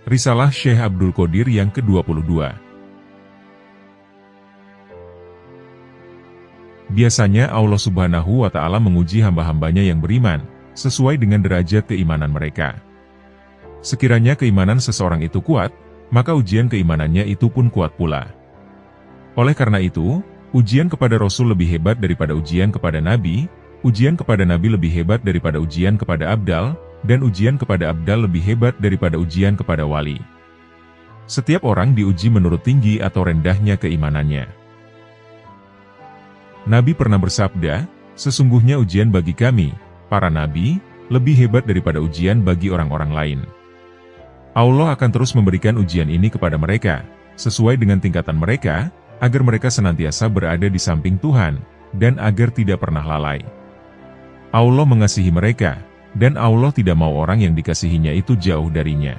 Risalah Syekh Abdul Qadir yang ke-22. Biasanya Allah Subhanahu wa Ta'ala menguji hamba-hambanya yang beriman, sesuai dengan derajat keimanan mereka. Sekiranya keimanan seseorang itu kuat, maka ujian keimanannya itu pun kuat pula. Oleh karena itu, ujian kepada Rasul lebih hebat daripada ujian kepada Nabi, ujian kepada Nabi lebih hebat daripada ujian kepada Abdal, dan ujian kepada Abdal lebih hebat daripada ujian kepada Wali. Setiap orang diuji menurut tinggi atau rendahnya keimanannya. Nabi pernah bersabda, sesungguhnya ujian bagi kami, para Nabi, lebih hebat daripada ujian bagi orang-orang lain. Allah akan terus memberikan ujian ini kepada mereka, sesuai dengan tingkatan mereka, agar mereka senantiasa berada di samping Tuhan, dan agar tidak pernah lalai. Allah mengasihi mereka, dan Allah tidak mau orang yang dikasihinya itu jauh darinya.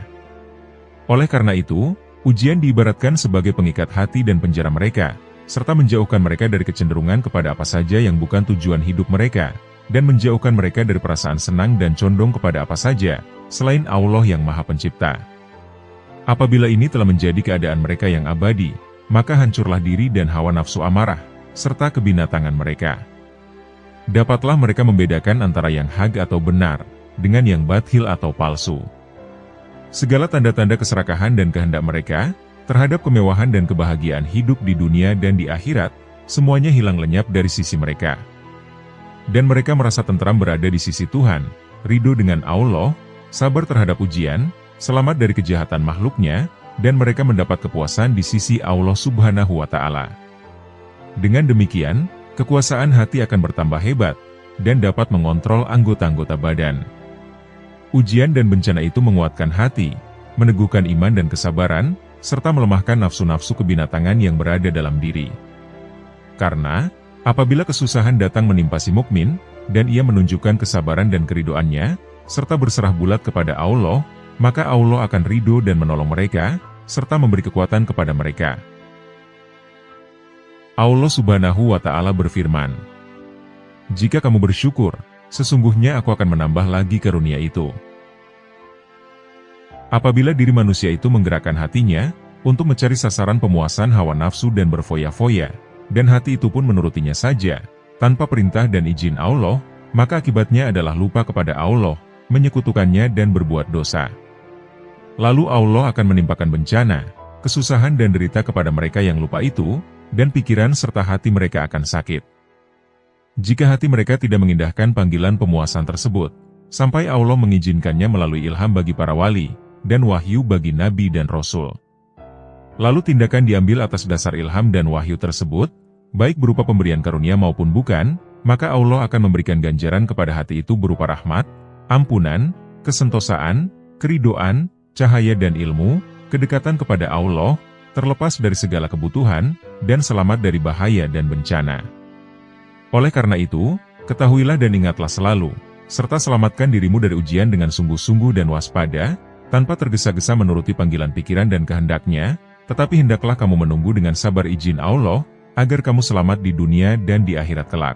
Oleh karena itu, ujian diibaratkan sebagai pengikat hati dan penjara mereka, serta menjauhkan mereka dari kecenderungan kepada apa saja yang bukan tujuan hidup mereka, dan menjauhkan mereka dari perasaan senang dan condong kepada apa saja, selain Allah yang Maha Pencipta. Apabila ini telah menjadi keadaan mereka yang abadi, maka hancurlah diri dan hawa nafsu amarah, serta kebinatangan mereka. Dapatlah mereka membedakan antara yang hak atau benar, dengan yang batil atau palsu. Segala tanda-tanda keserakahan dan kehendak mereka, terhadap kemewahan dan kebahagiaan hidup di dunia dan di akhirat, semuanya hilang lenyap dari sisi mereka. Dan mereka merasa tentram berada di sisi Tuhan, ridho dengan Allah, sabar terhadap ujian, selamat dari kejahatan makhluknya, dan mereka mendapat kepuasan di sisi Allah Subhanahu wa Ta'ala. Dengan demikian, kekuasaan hati akan bertambah hebat, dan dapat mengontrol anggota-anggota badan. Ujian dan bencana itu menguatkan hati, meneguhkan iman dan kesabaran, serta melemahkan nafsu-nafsu kebinatangan yang berada dalam diri. Karena, apabila kesusahan datang menimpa si mukmin, dan ia menunjukkan kesabaran dan keridoannya, serta berserah bulat kepada Allah, maka Allah akan ridho dan menolong mereka, serta memberi kekuatan kepada mereka. Allah Subhanahu wa Ta'ala berfirman, "Jika kamu bersyukur, sesungguhnya aku akan menambah lagi karunia itu." Apabila diri manusia itu menggerakkan hatinya, untuk mencari sasaran pemuasan hawa nafsu dan berfoya-foya, dan hati itu pun menurutinya saja, tanpa perintah dan izin Allah, maka akibatnya adalah lupa kepada Allah, menyekutukannya dan berbuat dosa. Lalu Allah akan menimpakan bencana, kesusahan dan derita kepada mereka yang lupa itu, dan pikiran serta hati mereka akan sakit. Jika hati mereka tidak mengindahkan panggilan pemuasan tersebut, sampai Allah mengizinkannya melalui ilham bagi para wali, dan wahyu bagi nabi dan rasul. Lalu tindakan diambil atas dasar ilham dan wahyu tersebut, baik berupa pemberian karunia maupun bukan, maka Allah akan memberikan ganjaran kepada hati itu berupa rahmat, ampunan, kesentosaan, keridoan, cahaya dan ilmu, kedekatan kepada Allah, terlepas dari segala kebutuhan, dan selamat dari bahaya dan bencana. Oleh karena itu, ketahuilah dan ingatlah selalu, serta selamatkan dirimu dari ujian dengan sungguh-sungguh dan waspada, tanpa tergesa-gesa menuruti panggilan pikiran dan kehendaknya, tetapi hendaklah kamu menunggu dengan sabar izin Allah, agar kamu selamat di dunia dan di akhirat kelak.